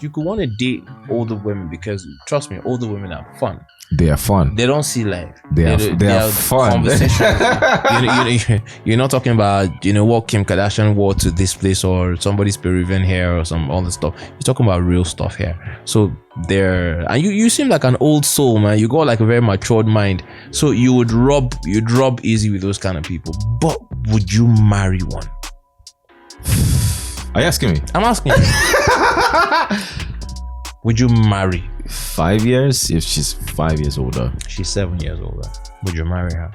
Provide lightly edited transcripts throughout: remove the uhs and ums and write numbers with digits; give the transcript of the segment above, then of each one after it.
You could want to date older women because trust me, older women are fun. They are fun. They don't see life. They are fun. Conversations. You're not talking about what Kim Kardashian wore to this place or somebody's Peruvian hair or some other stuff. You're talking about real stuff here. So and you seem like an old soul, man. You got like a very matured mind. So you'd rub easy with those kind of people. But would you marry one? Are you asking me? I'm asking you. Would you marry? 5 years? If she's 5 years older. She's 7 years older. Would you marry her?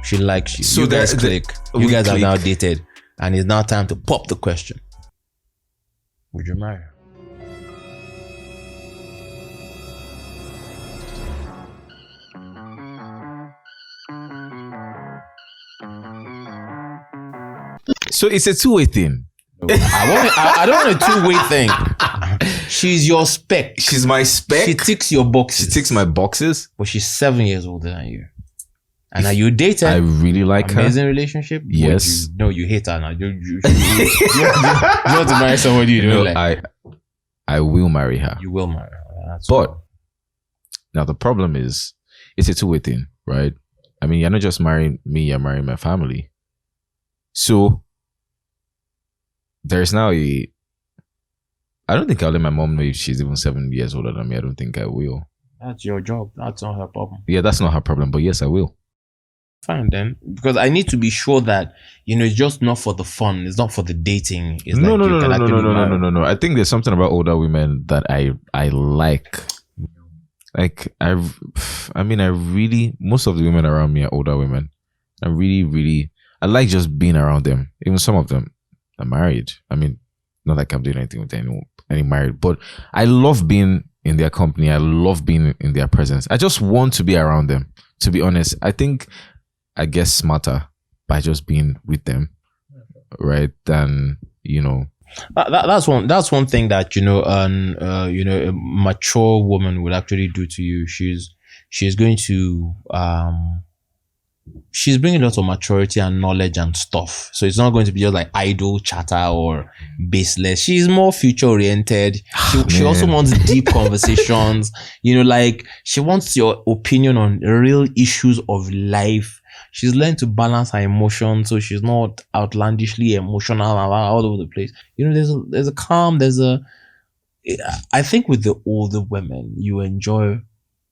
She likes you. So you guys click. You guys are now dated. And it's now time to pop the question. Would you marry her? So it's a two-way thing. I don't want a two-way thing. She's your spec. She's my spec. She ticks your boxes. She ticks my boxes. But she's 7 years older than you. And are you dating? I really like her. Amazing relationship? Yes. You hate her now. You want to marry somebody you don't like. I will marry her. You will marry her. But now the problem is, it's a two-way thing, right? I mean, you're not just marrying me, you're marrying my family. So there's now I don't think I'll let my mom know if she's even 7 years older than me. I don't think I will. That's your job. That's not her problem. Yeah, that's not her problem. But yes, I will. Fine then. Because I need to be sure that, it's just not for the fun. It's not for the dating. It's no. I think there's something about older women that I like. Like, most of the women around me are older women. I like just being around them. Even some of them are married. I mean, not like I'm doing anything with any married, but I love being in their company. I love being in their presence. I just want to be around them, to be honest. I think I get smarter by just being with them, right? Than, That's one thing that, a mature woman would actually do to you. She's going to, she's bringing lots of maturity and knowledge and stuff. So it's not going to be just like idle chatter or baseless. She's more future oriented. She also wants deep conversations. Like she wants your opinion on real issues of life. She's learned to balance her emotions, so she's not outlandishly emotional and all over the place. There's a calm. I think with the older women, you enjoy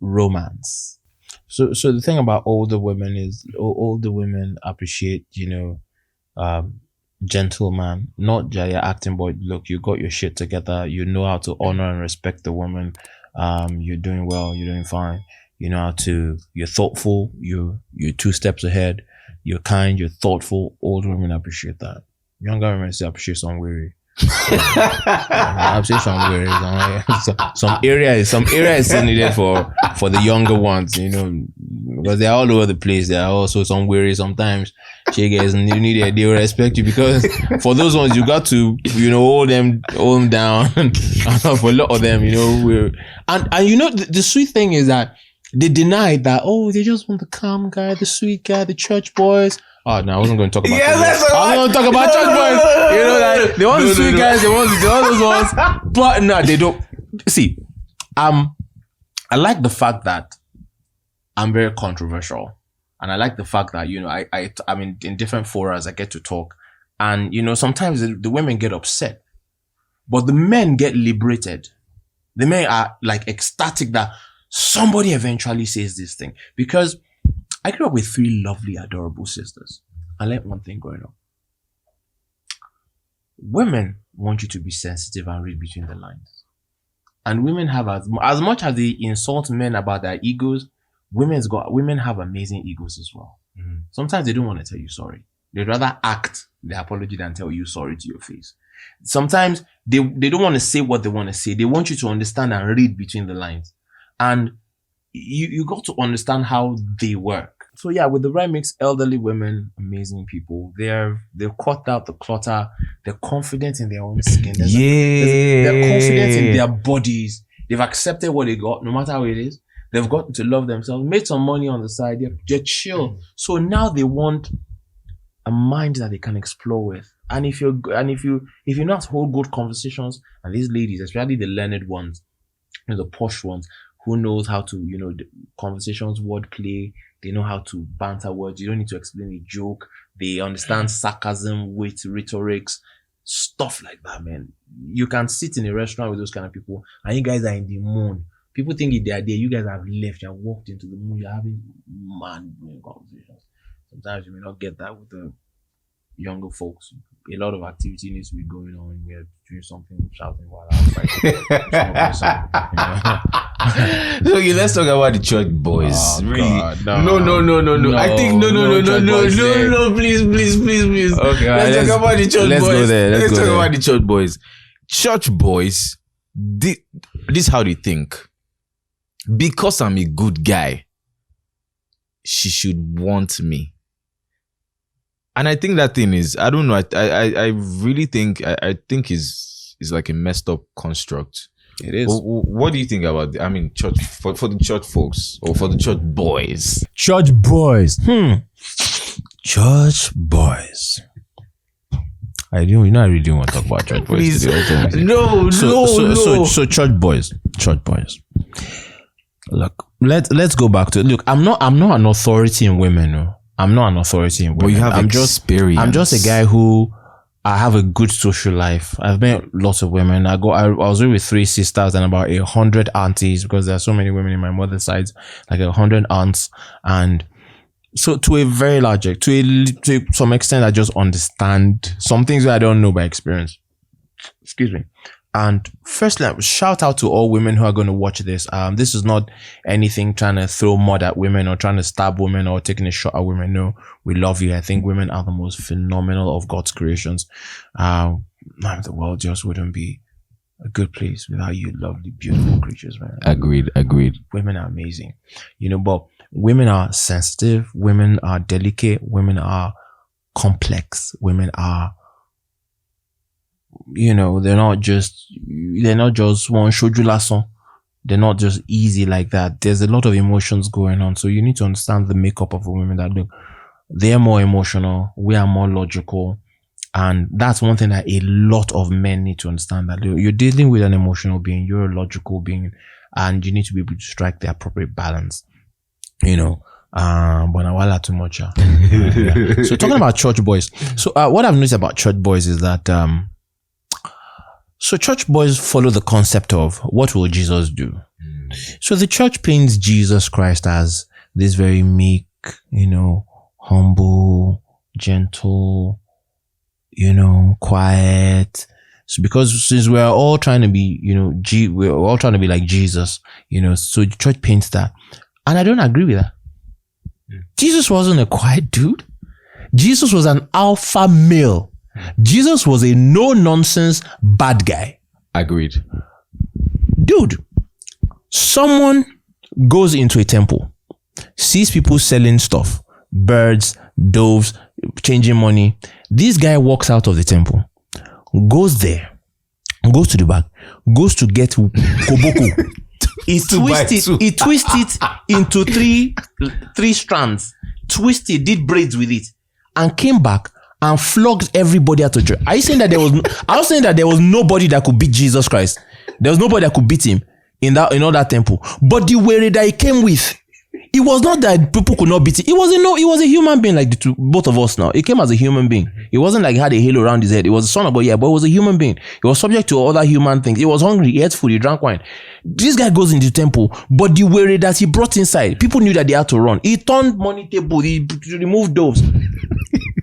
romance. So the thing about older women is older women appreciate, gentleman, not just your acting, but look, you got your shit together. You know how to honor and respect the woman. You're doing well. You're doing fine. You know how to. You're thoughtful. You're 2 steps ahead. You're kind. You're thoughtful. Older women appreciate that. Younger women still appreciate some weary. Some area is still needed for the younger ones, because they're all over the place. There are also some weary sometimes. Guys, they will respect you, because for those ones you got to hold them down. For a lot of them, the sweet thing is that they denied that. Oh, they just want the calm guy, the sweet guy, the church boys. Oh no, I wasn't going to talk about. I was going to talk about church boys. Like they want the sweet guys, they want those ones. But no, they don't. See, I like the fact that I'm very controversial, and I like the fact that I mean in different forums I get to talk, and sometimes the women get upset, but the men get liberated. The men are like ecstatic that somebody eventually says this thing, because I grew up with 3 lovely, adorable sisters. I learned one thing growing up. Women want you to be sensitive and read between the lines. And women have, as much as they insult men about their egos, women have amazing egos as well. Mm-hmm. Sometimes they don't want to tell you sorry. They'd rather act the apology than tell you sorry to your face. Sometimes they don't want to say what they want to say. They want you to understand and read between the lines. And you got to understand how they work. So yeah, with the right mix, elderly women, amazing people. They've cut out the clutter. They're confident in their own skin. They're confident in their bodies. They've accepted what they got, no matter how it is. They've gotten to love themselves, made some money on the side. They're chill. So now they want a mind that they can explore with. And if you not hold good conversations, and these ladies, especially the learned ones, the posh ones, who knows how to, the conversations, wordplay, they know how to banter words. You don't need to explain a joke. They understand sarcasm, wit, rhetorics, stuff like that, man. You can sit in a restaurant with those kind of people, and you guys are in the moon. People think they are there. You guys have left. You have walked into the moon. You're having mind-blowing conversations. Sometimes you may not get that with the younger folks. A lot of activity needs to be going on. We're doing something, shouting while outside. Okay, let's talk about the church boys. Oh, really? God, no. I think no. Please. Okay, let's talk about the church let's boys. Go there. Let's talk about the church boys. Church boys, this is how they think. Because I'm a good guy, she should want me. And I think that thing is, I don't know. I really think I think is like a messed up construct. It is. What do you think about church for the church folks or for the church boys? Church boys. Church boys. I really didn't want to talk about church boys. Please. No. So church boys. Look, let's go back to it. Look, I'm not an authority in women. No. I'm not an authority in women. But you have experience. I'm just a guy who I have a good social life. I've met lots of women. I was with 3 sisters and about 100 aunties, because there are so many women in my mother's side, like 100 aunts. And so to a very large, to some extent, I just understand some things that I don't know by experience. Excuse me. And firstly, shout out to all women who are going to watch this. This is not anything trying to throw mud at women or trying to stab women or taking a shot at women. No, we love you. I think women are the most phenomenal of God's creations. The world just wouldn't be a good place without you lovely, beautiful creatures, man. Agreed. Women are amazing. But women are sensitive. Women are delicate. Women are complex. Women are, they're not just one shoju song. They're not just easy like that. There's a lot of emotions going on. So you need to understand the makeup of a woman that look, they're more emotional. We are more logical. And that's one thing that a lot of men need to understand, that you're dealing with an emotional being, you're a logical being, and you need to be able to strike the appropriate balance. But now too much. Yeah. So talking about church boys. So what I've noticed about church boys is that so church boys follow the concept of what will Jesus do. So the church paints Jesus Christ as this very meek, humble, gentle, quiet. So since we're all trying to be, we're all trying to be like Jesus, so the church paints that. And I don't agree with that. Jesus wasn't a quiet dude. Jesus was an alpha male. Jesus was a no-nonsense bad guy. Agreed. Dude, someone goes into a temple, sees people selling stuff, birds, doves, changing money. This guy walks out of the temple, goes there, goes to the back, goes to get koboko. He twists it into three strands, did braids with it, and came back and flogged everybody out of church. Are you saying that I was saying that there was nobody that could beat Jesus Christ? There was nobody that could beat him in all that temple. But the way that he came with, it was not that people could not beat him. It was a human being like both of us now. It came as a human being. It wasn't like he had a halo around his head. It was a son of God, yeah, but it was a human being. It was subject to other human things. It was hungry, he ate food, he drank wine. This guy goes into the temple, but the way that he brought inside, people knew that they had to run. He turned money table, he removed doves.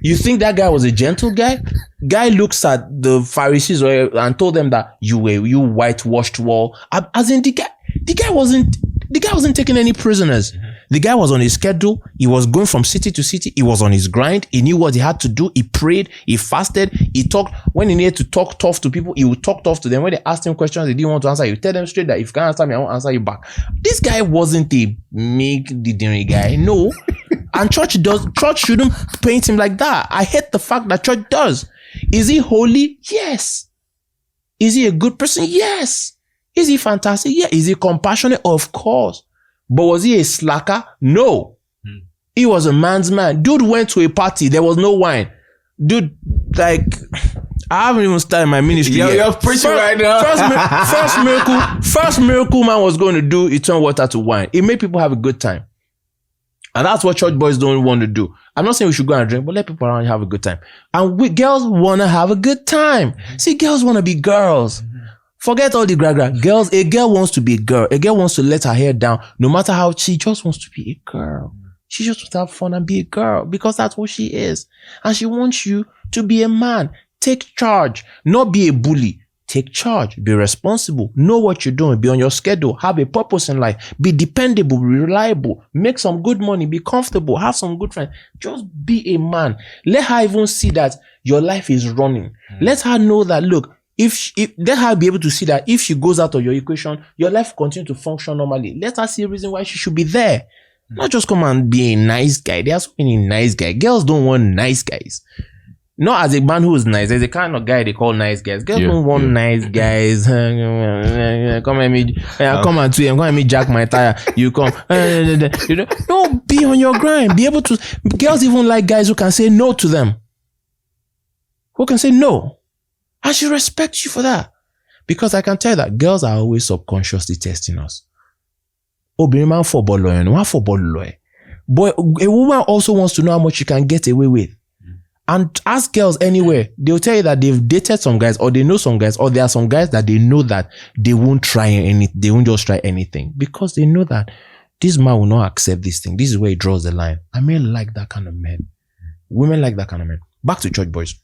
You think that guy was a gentle guy? Guy looks at the Pharisees and told them that you whitewashed wall. As in the guy wasn't taking any prisoners. The guy was on his schedule. He was going from city to city. He was on his grind. He knew what he had to do. He prayed. He fasted. He talked. When he needed to talk tough to people, he would talk tough to them. When they asked him questions they didn't want to answer, he would tell them straight that if you can't answer me, I won't answer you back. This guy wasn't a meek, didn't guy. No. And church shouldn't paint him like that. I hate the fact that church does. Is he holy? Yes. Is he a good person? Yes. Is he fantastic? Yeah. Is he compassionate? Of course. But was he a slacker? No. He was a man's man. Dude went to a party. There was no wine. dude, like, I haven't even started my ministry yet. You're preaching right now. First miracle man was going to do, it turned water to wine. It made people have a good time. And that's what church boys don't want to do. I'm not saying we should go and drink, but let people around you have a good time. And girls want to have a good time. See, girls want to be girls. Forget all the gra-gra. A girl wants to be a girl. A girl wants to let her hair down. No matter how, she just wants to be a girl. She just wants to have fun and be a girl because that's what she is. And she wants you to be a man. Take charge. Not be a bully. Take charge. Be responsible. Know what you're doing. Be on your schedule. Have a purpose in life. Be dependable. Be reliable. Make some good money. Be comfortable. Have some good friends. Just be a man. Let her even see that your life is running. Let her know that, look, if let her be able to see that if she goes out of your equation, your life will continue to function normally. Let her see a reason why she should be there. Not just come and be a nice guy. There are so many nice guys. Girls don't want nice guys. Not as a man who is nice. There's a kind of guy they call nice guys. Girls don't want nice guys. Come at me. Come at me, jack my tire. You come. No, be on your grind. Be able to. Girls even like guys who can say no to them. Who can say no. And she respects you for that. Because I can tell you that girls are always subconsciously testing us. But a woman also wants to know how much she can get away with. And ask girls anywhere, they'll tell you that they've dated some guys, or they know some guys, or there are some guys that they know that they won't they won't just try anything because they know that this man will not accept this thing. This is where he draws the line. I men like that kind of men. Women like that kind of men. Back to church boys.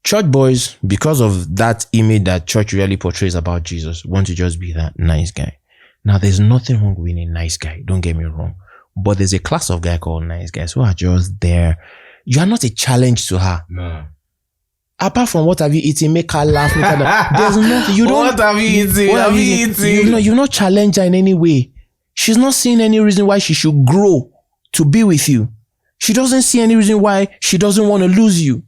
Church boys, because of that image that church really portrays about Jesus, want to just be that nice guy. Now, there's nothing wrong with being a nice guy. Don't get me wrong. But there's a class of guy called nice guys who are just there. You are not a challenge to her. No. Apart from what have you eaten, make her laugh, make her laugh. There's nothing. You don't. What have you eaten? What have you eaten? You've not challenged her in any way. She's not seeing any reason why she should grow to be with you. She doesn't see any reason why she doesn't want to lose you.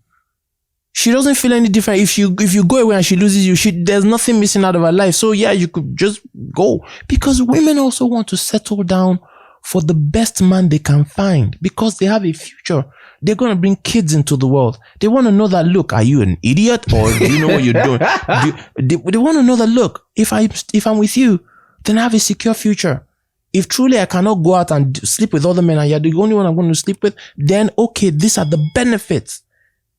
She doesn't feel any different. If you go away and she loses you, there's nothing missing out of her life. So yeah, you could just go. Because women also want to settle down for the best man they can find because they have a future. They're going to bring kids into the world. They want to know that, look, are you an idiot or do you know what you're doing? They want to know that, look, if I'm with you, then I have a secure future. If truly I cannot go out and sleep with other men and you're the only one I'm going to sleep with, then okay, these are the benefits.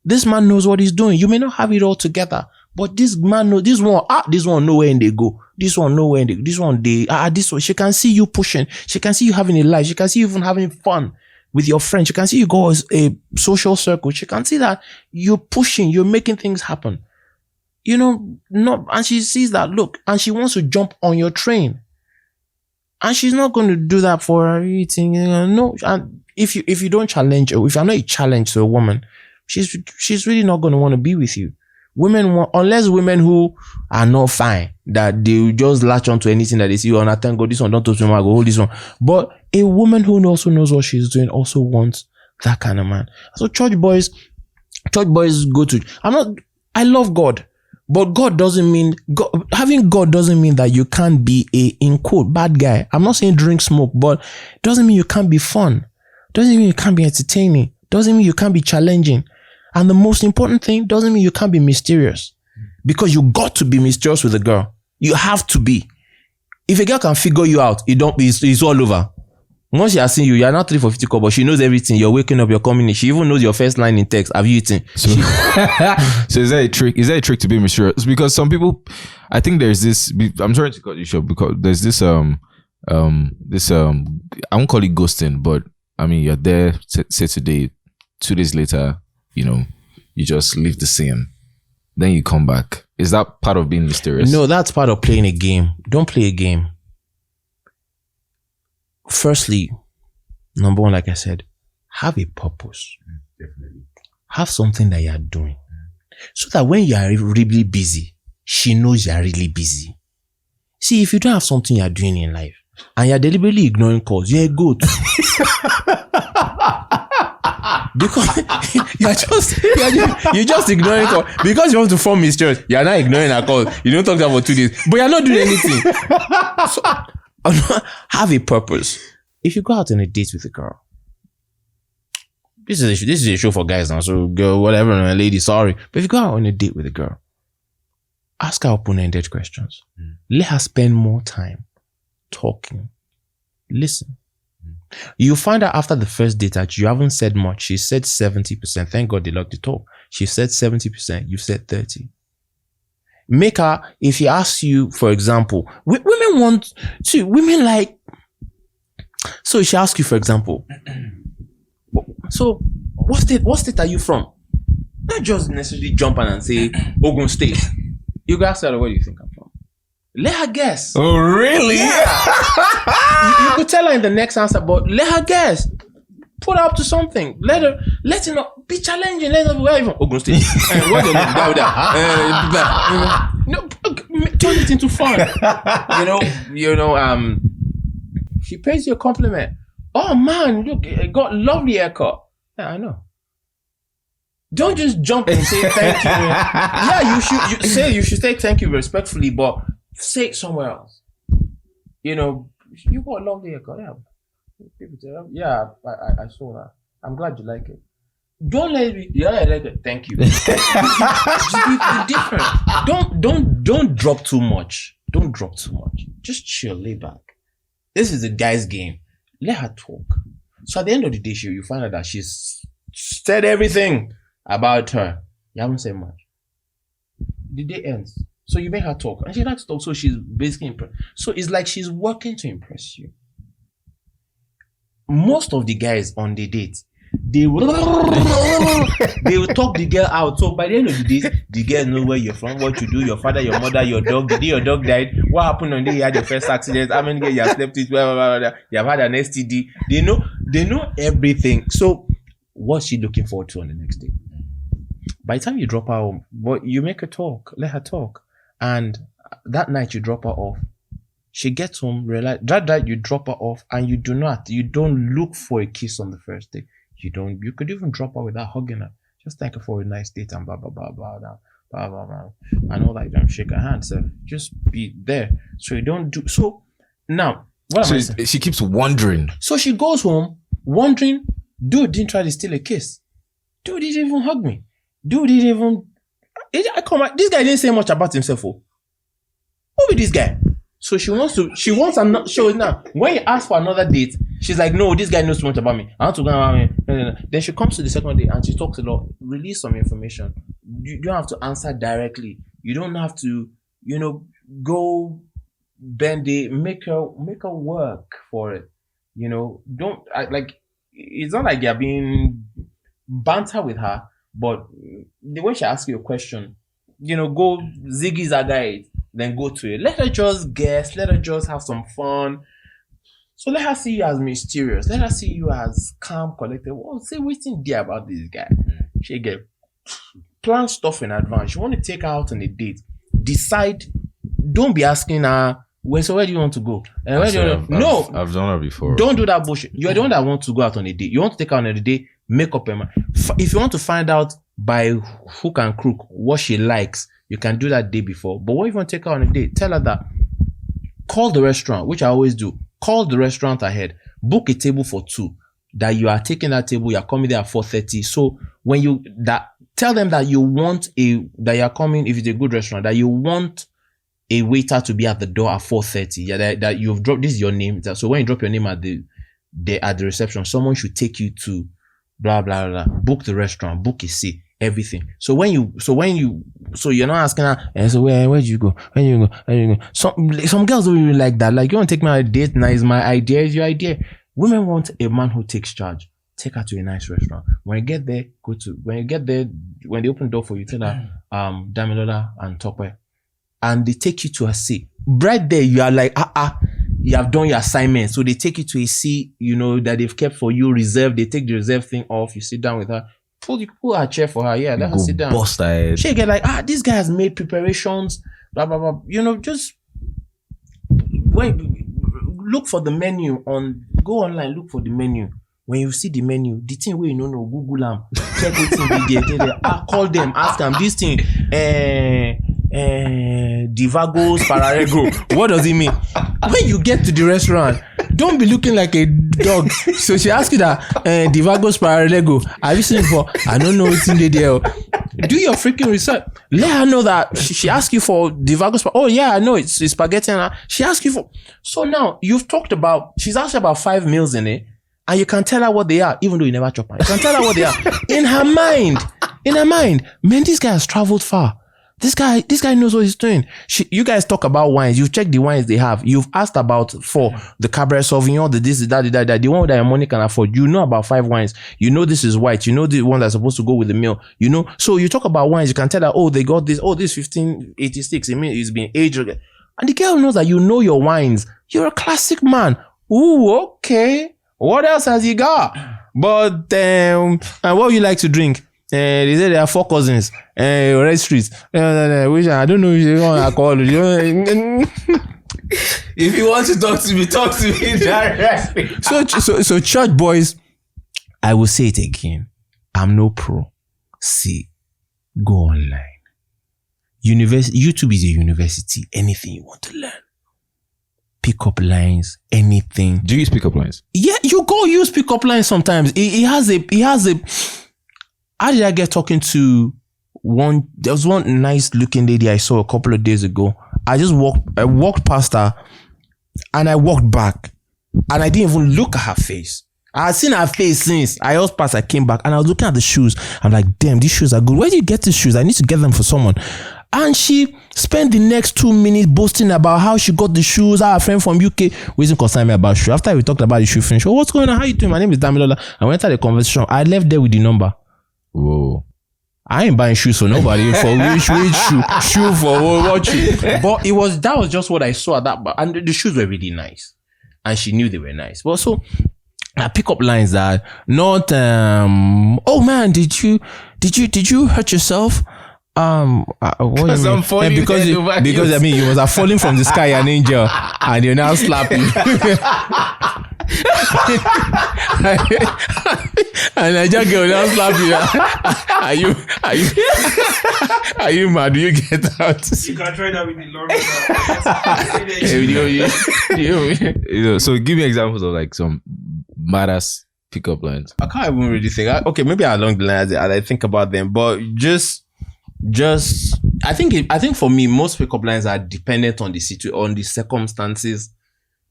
This man knows what he's doing. You may not have it all together, but this man knows, this one know where they go. This one know where they, this one, she can see you pushing. She can see you having a life. She can see you even having fun with your friends. She can see you go as a social circle. She can see that you're pushing, you're making things happen. And she sees that, look, and she wants to jump on your train. And she's not going to do that for everything. No, and if you don't challenge her, if you're not a challenge to a woman, she's really not going to want to be with you. Unless women who are not fine, that they just latch on to anything that they see, and I thank God, this one, don't touch me, I go hold this one. But a woman who also knows what she's doing also wants that kind of man. So church boys go to, I love God, but God doesn't mean, having God doesn't mean that you can't be a, in quote, bad guy. I'm not saying drink, smoke, but doesn't mean you can't be fun. Doesn't mean you can't be entertaining. Doesn't mean you can't be challenging. And the most important thing, doesn't mean you can't be mysterious. Because you got to be mysterious with a girl. You have to be. If a girl can figure you out, it's all over. Once she has seen you, you're not 3 for 50 but she knows everything. You're waking up, you're coming in. She even knows your first line in text. Have you eaten? So is that a trick? Is that a trick to be mysterious? Because some people, I think there's this, I'm sorry to cut you short, because there's this, I won't call it ghosting, but I mean, you're there, say today, 2 days later, you just leave the scene. Then you come back. Is that part of being mysterious? No, that's part of playing a game. Don't play a game. Firstly, number one, like I said, have a purpose. Definitely. Have something that you are doing. So that when you are really busy, she knows you are really busy. See, if you don't have something you are doing in life, and you're deliberately ignoring calls, you're a goat. Because you're just ignoring calls. Because you want to form mysterious, you're not ignoring her calls. You don't talk to her for 2 days, but you're not doing anything. So, have a purpose. If you go out on a date with a girl, this is a show for guys now. So girl, whatever, lady, sorry. But if you go out on a date with a girl, ask her open-ended questions. Let her spend more time talking. Listen. You find out after the first date that you haven't said much. She said 70%. Thank God they locked the talk. She said 70%. You said 30%. Make her, if she asks you, for example, women like, so she asks you, for example, so what state are you from? Not just necessarily jump on and say Ogun State. You guys ask her, where do you think I'm from? Let her guess. Oh, really? Yeah. you could tell her in the next answer, but let her guess. Put her up to something. Let her know. Be challenging. Let her know where you from. Ogun State. What do you mean? Turn it into fun. She pays you a compliment. Oh man, look, I got lovely haircut. Yeah, I know. Don't just jump and say thank you. Yeah, you should say thank you respectfully, but say it somewhere else. You got a lovely haircut. Yeah. People say, yeah, I saw that. I'm glad you like it. Don't let me. Yeah, I like it. Thank you. Just be different. Don't drop too much. Don't drop too much. Just chill, lay back. This is a guy's game. Let her talk. So at the end of the day, you find out that she's said everything about her. You haven't said much. The day ends. So you make her talk, and she likes to talk. So she's basically impressed. So it's like she's working to impress you. Most of the guys on the date, they will talk the girl out. So by the end of the day, the girl know where you're from, what you do, your father, your mother, your dog. The day your dog died, what happened on the day you had your first accident, how many days you have slept with, blah, blah, blah, blah. You have had an STD. They know everything. So what's she looking forward to on the next day? By the time you drop her home, but you make her talk, let her talk. And that night you drop her off. She gets home, realize that you drop her off, and you don't look for a kiss on the first day. You could even drop her without hugging her. Just thank her for a nice date and blah, blah, blah, blah, blah, blah, blah, blah. And all that, don't shake her hand. So just be there. So you don't do, so now, what am I saying? She keeps wondering. So she goes home, wondering, dude didn't try to steal a kiss. Dude didn't even hug me. Dude didn't even, this guy didn't say much about himself. Who be this guy? So she wants another show now. When you ask for another date, she's like, no, this guy knows too much about me. I want to go about me. Then she comes to the second day and she talks a lot. Release some information. You don't have to answer directly. You don't have to, go bend it, make her work for it. It's not like you're being banter with her, but the way she asks you a question, go ziggy zaga it. Then go to it. Let her just guess. Let her just have some fun. So let her see you as mysterious. Let her see you as calm, collected. Well, say what's in there about this guy. She get plan stuff in advance. You want to take her out on a date. Decide. Don't be asking her, where do you want to go? And where do you want to... No. I've done that before. Don't do that bullshit. You're the one that wants to go out on a date. You want to take her on a date, make up her mind. If you want to find out by hook and crook what she likes, you can do that day before. But what if you want to take her on a date? Tell her that. Call the restaurant, which I always do. Call the restaurant ahead. Book a table for 2. That you are taking that table, you are coming there at 4:30. So when tell them that you want that you are coming, if it's a good restaurant, that you want a waiter to be at the door at 4:30. Yeah, that you've dropped, this is your name. So when you drop your name at the reception, someone should take you to blah, blah, blah. Book the restaurant, book a seat. Everything. So you're not asking her, and so where do you go? Where do you go? Some girls don't really like that. Like, you want to take me on a date? Now is my idea, is your idea. Women want a man who takes charge. Take her to a nice restaurant. When you get there, when they open the door for you, tell her Damilola and Tokwe. And they take you to a seat. Right there, you are like, you have done your assignment. So they take you to a seat, that they've kept for you reserved. They take the reserved thing off. You sit down with her. Pull her chair for her. Yeah, let her sit down. Bust her head. She get like, this guy has made preparations. Blah blah blah. Just look for the menu go online. Look for the menu. When you see the menu, the thing where Google them. Check it in there. Call them. Ask them this thing. Divagos Pararego. What does it mean? When you get to the restaurant, don't be looking like a dog. So she asked you that Divagos Pararego. Have you seen it before? I don't know what's in the deal. Do your freaking research. Let her know that she asked you for Divagos. Oh yeah, I know it's spaghetti. And she asked you for. So now you've talked about. She's asked you about 5 meals in it, and you can tell her what they are, even though you never chop them. You can tell her what they are in her mind. In her mind, man, this guy has traveled far. This guy knows what he's doing. You guys talk about wines. You've checked the wines they have. You've asked about for the Cabernet Sauvignon, the this, the that. The one that your money can afford. You know about 5 wines. You know this is white. You know the one that's supposed to go with the meal. You know. So you talk about wines. You can tell her, oh, they got this. Oh, this 1586. I mean, it's been aged. And the girl knows that you know your wines. You're a classic man. Ooh, okay. What else has he got? But and what you like to drink? They say there are 4 cousins. Red streets. Which I don't know if you want to call it. If you want to talk to me directly. So church boys, I will say it again. I'm no pro. See, go online. YouTube is a university. Anything you want to learn. Pick up lines, anything. Do you use pickup lines? Yeah, you go use pickup lines sometimes. He has a. How did I get talking to one? There was one nice looking lady I saw a couple of days ago. I walked past her and I walked back and I didn't even look at her face. I had seen her face since I was past. I came back and I was looking at the shoes. I'm like, damn, these shoes are good. Where did you get these shoes? I need to get them for someone. And she spent the next 2 minutes boasting about how she got the shoes. Our friend from UK wasn't concerning me about shoe. After we talked about the shoe finish, oh, what's going on? How you doing? My name is Damilola. I went to the conversation. I left there with the number. Whoa. I ain't buying shoes for nobody. For which shoe for what shoe? But that was just what I saw at that bar. And the shoes were really nice. And she knew they were nice. But so I pick up lines that not oh man, did you hurt yourself? Because I'm falling because I mean you must have fallen from the sky, an angel, and you're now slapping. And I just go now slap you. Are you mad? Do you get out? You can try that with the Lord. So give me examples of like some badass pickup lines. I can't even really think. Okay, maybe along the lines as I think about them, but just I think for me most pickup lines are dependent on the circumstances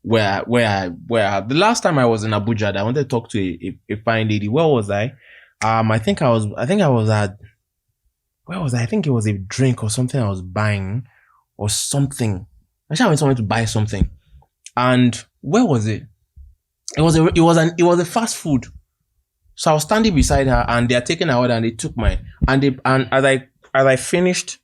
where the last time I was in Abuja, I wanted to talk to a fine lady. Where was I? I think I was at, where was I? I think it was a drink or something I was buying or something. Actually, I went somewhere to buy something. And where was it? It was a fast food. So I was standing beside her and they are taking her order and they took mine. And as I finished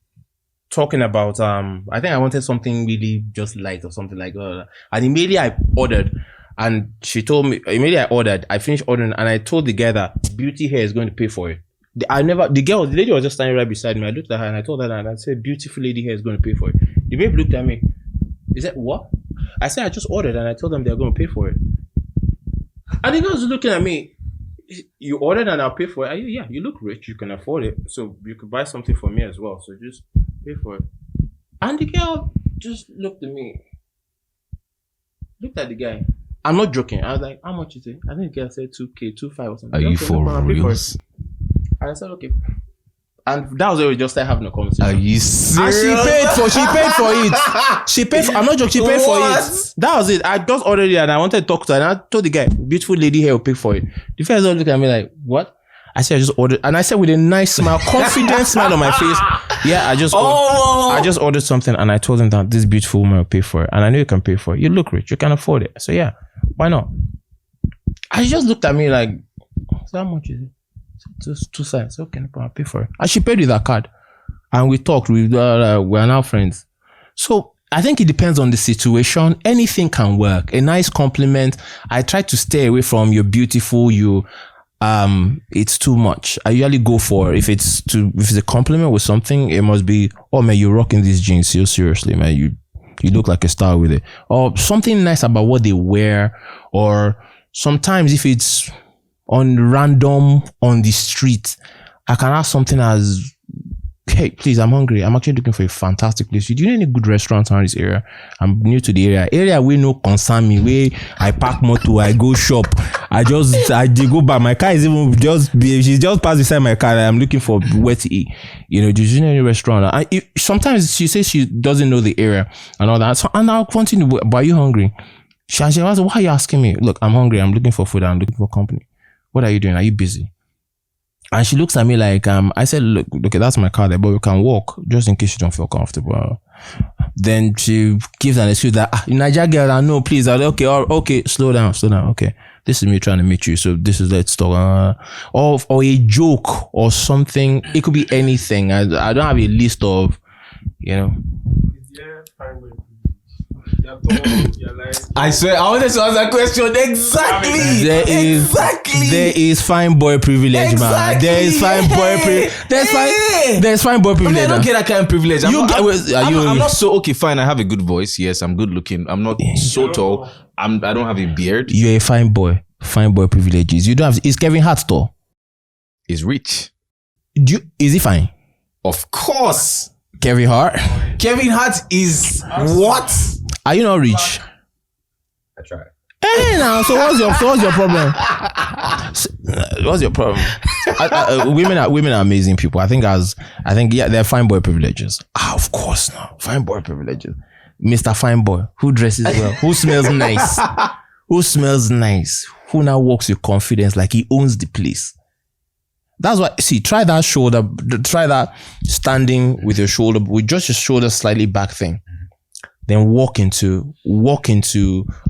talking about I think I wanted something really just light or something like that. And immediately I ordered and she told me immediately I ordered. I finished ordering and I told the guy that Beauty Hair is going to pay for it. The lady was just standing right beside me. I looked at her and I told her that and I said, Beautiful Lady Hair is going to pay for it. The babe looked at me. He said, what? I said, I just ordered and I told them they're going to pay for it. And the girl was looking at me. You ordered and I'll pay for it. Yeah, you look rich. You can afford it. So you could buy something for me as well. So just pay for it. And the girl just looked at me. Looked at the guy. I'm not joking. I was like, how much is it? I think the girl said 2K, 2.5 or something. Are you for real? And I said, okay. And that was where we just started having a conversation. Are you serious? And she paid for it. I'm not joking. She paid for it. That was it. I just ordered it and I wanted to talk to her. And I told the guy, Beautiful Lady Hair will pay for it. The first one looked at me like, what? I said, I just ordered. And I said with a nice smile, confident smile on my face. Yeah, I just ordered something and I told him that this beautiful woman will pay for it. And I know you can pay for it. You look rich. You can afford it. So yeah, why not? And she just looked at me like, so how much is it? Just 2 sides. Okay, I'll pay for it. And she paid with her card. And we talked. We're now friends. So I think it depends on the situation. Anything can work. A nice compliment. I try to stay away from you're beautiful, it's too much. I usually go for if it's a compliment with something, it must be, oh man, you're rocking these jeans so seriously, man. You look like a star with it. Or something nice about what they wear. Or sometimes if it's on random on the street, I can ask something as hey, please, I'm hungry. I'm actually looking for a fantastic place. Do you know any good restaurants around this area? I'm new to the area we no concern me, where I park motor, I go shop, I go by. My car is even she's just passed beside my car. I'm looking for where to eat. You know, do you know any restaurant? Sometimes she says she doesn't know the area and all that. So, and I'll continue, but are you hungry? She was, why are you asking me? Look, I'm hungry. I'm looking for food. I'm looking for company. What are you doing? Are you busy? And she looks at me like, I said, look, okay, that's my car there, but we can walk just in case you don't feel comfortable. Then she gives an excuse that, Niger girl, I know, please. Okay, slow down. Okay, this is me trying to meet you. So this is let's talk. Or a joke or something. It could be anything. I don't have a list of, you know. I swear, I wanted to ask that question. Exactly. There is fine boy privilege, man. There is fine boy privilege. There's fine boy privilege. I don't get that kind of privilege. I'm not so okay. Fine, I have a good voice. Yes, I'm good looking. I'm not so tall. I don't have a beard. You're a fine boy. Fine boy privileges. You don't have. Is Kevin Hart tall? He's rich. Is he fine? Of course. Kevin Hart is what? Are you not rich? I try. Hey, now, so what's your problem? What's your problem? Women are amazing people. I think they're fine boy privileges. Of course not. Fine boy privileges. Mr. Fine Boy, who dresses well, who smells nice, who now walks with confidence like he owns the place. That's why, see, try that standing with your shoulder, with just your shoulder slightly back thing. Then walk into.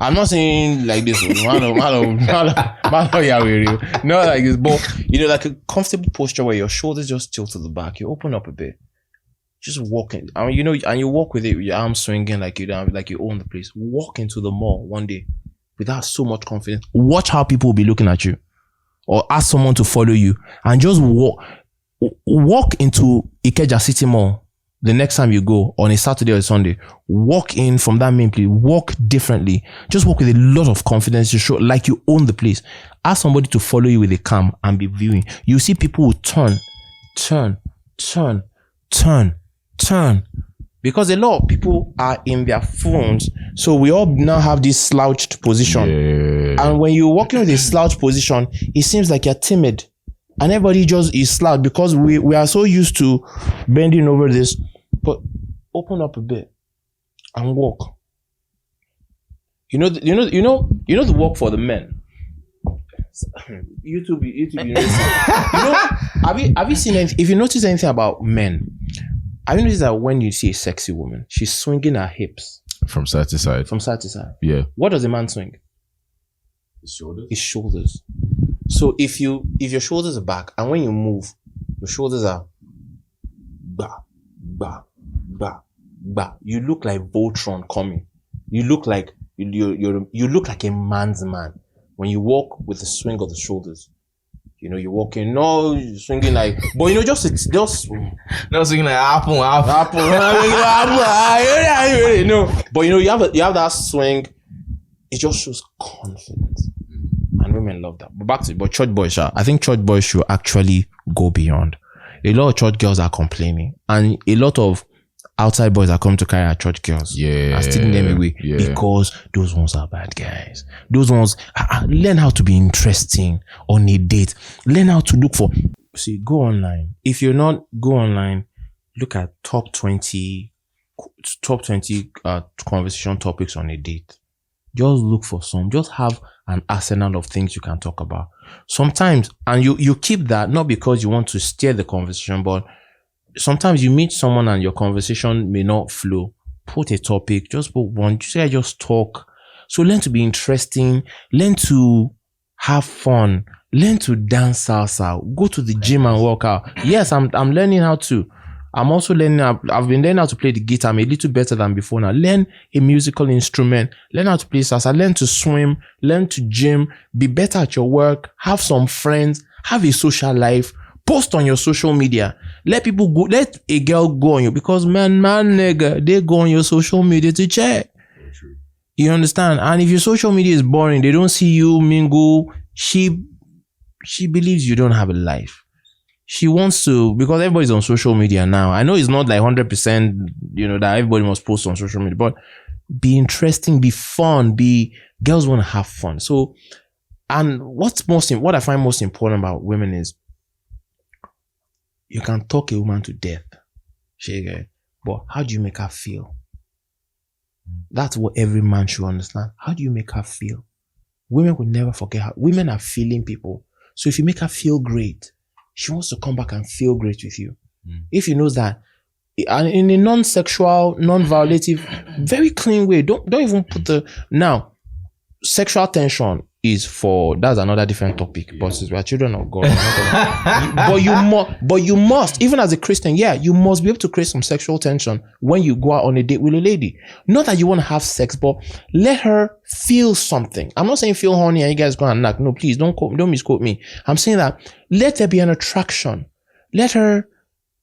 I'm not saying like this. Not like this, but you know, like a comfortable posture where your shoulders just tilt to the back. You open up a bit. Just walk in. I mean, you know, and you walk with it, with your arms swinging like you own the place. Walk into the mall one day without so much confidence. Watch how people will be looking at you, or ask someone to follow you, and just walk into Ikeja City Mall. The next time you go on a Saturday or a Sunday, walk in from that main place, walk differently. Just walk with a lot of confidence to show like you own the place. Ask somebody to follow you with a cam and be viewing. You see people who turn. Because a lot of people are in their phones. So we all now have this slouched position. Yeah. And when you're walking with a slouched position, it seems like you're timid. And everybody just is slouched because we are so used to bending over this. But open up a bit and walk. You know the walk for the men. YouTube. You know, have you seen anything? If you notice anything about men, have you noticed that when you see a sexy woman, she's swinging her hips from side to side? Yeah. What does a man swing? His shoulders. So if your shoulders are back, and when you move, your shoulders are ba. You look like Voltron coming. You look like you look like a man's man when you walk with the swing of the shoulders. You know, you're walking, no, you're swinging like, but you know, just not swinging like apple. No, but you know, you have that swing. It just shows confidence, and women love that. But church boys, I think church boys should actually go beyond. A lot of church girls are complaining, and a lot of outside boys are coming to carry our church girls. Yeah. And stealing them away. Yeah. Because those ones are bad guys. Those ones, learn how to be interesting on a date. Learn how to look for, see, go online. If you're not, go online, look at top 20 conversation topics on a date. Just look for some. Just have an arsenal of things you can talk about. Sometimes, and you keep that, not because you want to steer the conversation, but sometimes you meet someone and your conversation may not flow. Put a topic, just put one. Just talk. So learn to be interesting. Learn to have fun. Learn to dance salsa. Go to the gym and work out. Yes, I'm learning how to. I'm also learning. I've been learning how to play the guitar. I'm a little better than before now. Learn a musical instrument. Learn how to play salsa. Learn to swim. Learn to gym. Be better at your work. Have some friends. Have a social life. Post on your social media. Let people go. Let a girl go on you, because man, nigga, they go on your social media to check. True. You understand? And if your social media is boring, they don't see you mingle. She believes you don't have a life. she wants to, because everybody's on social media now. I know it's not like 100%, that everybody must post on social media, but be interesting, be fun, girls want to have fun. So, and what I find most important about women is you can talk a woman to death, but how do you make her feel? That's what every man should understand. How do you make her feel? Women will never forget how women are feeling people. So if you make her feel great, she wants to come back and feel great with you. If you know that, and in a non-sexual, non-violative, very clean way, don't even put now, sexual tension is that's another different topic. But since we are children of God, but you must, even as a Christian, you must be able to create some sexual tension when you go out on a date with a lady. Not that you want to have sex, but let her feel something. I'm not saying feel horny and you guys go and knock. No, please don't misquote me. I'm saying that let there be an attraction. Let her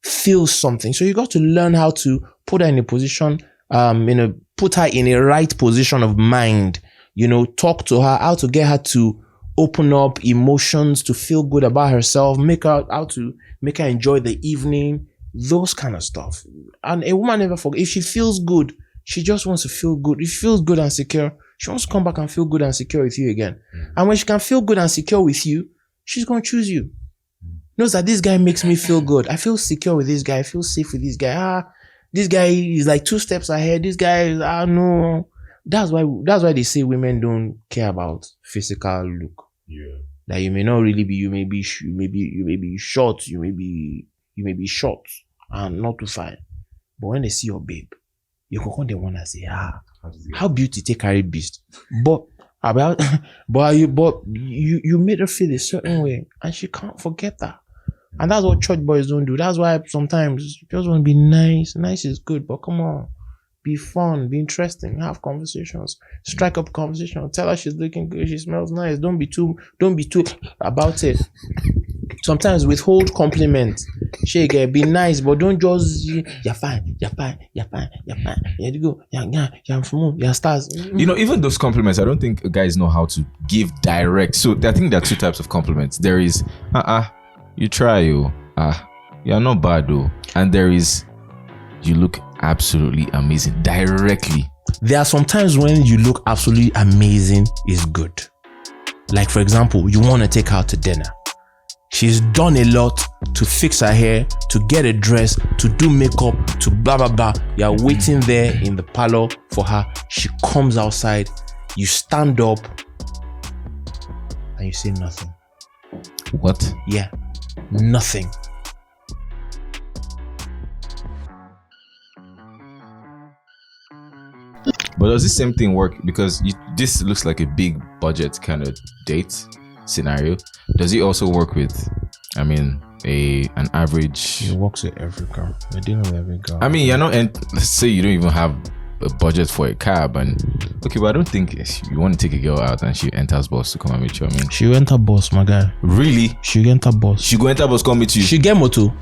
feel something. So you got to learn how to put her in a position, put her in a right position of mind. Talk to her, how to get her to open up emotions, to feel good about herself, how to make her enjoy the evening, those kind of stuff. And a woman never forget, if she feels good, she just wants to feel good. If she feels good and secure, she wants to come back and feel good and secure with you again. And when she can feel good and secure with you, she's going to choose you. Knows that this guy makes me feel good. I feel secure with this guy. I feel safe with this guy. This guy is like 2 steps ahead. This guy is, no. That's why they say women don't care about physical look. Yeah. Like you may not really be, you may be short, you may be short and not too fine. But when they see your babe, you can they wanna say, how beauty take carry beast. But you made her feel a certain way and she can't forget that. And that's what church boys don't do. That's why sometimes you just want to be nice. Nice is good, but come on. Be fun, be interesting, have conversations, strike up conversation, tell her she's looking good, she smells nice. Don't be too about it. Sometimes withhold compliments. Be nice, but don't just you're fine. Here you go. You're stars. Even those compliments, I don't think guys know how to give direct. So I think there are 2 types of compliments. There is you try, you're not bad though. And there is you look absolutely amazing directly. There are some times when you look absolutely amazing is good. Like for example, you want to take her out to dinner. She's done a lot to fix her hair, to get a dress, to do makeup, to blah blah blah. You're waiting there in the parlor for her. She comes outside, you stand up and you say nothing. What? Yeah, nothing. But does this same thing work? Because this looks like a big budget kind of date scenario. Does it also work with, an average? It works with every girl. You're dealing with every girl. And let's say you don't even have a budget for a cab, but I don't think you want to take a girl out and she enters bus to come and meet you. She enter bus, my guy. Really? She enter bus. She go enter bus, come meet you. She get moto.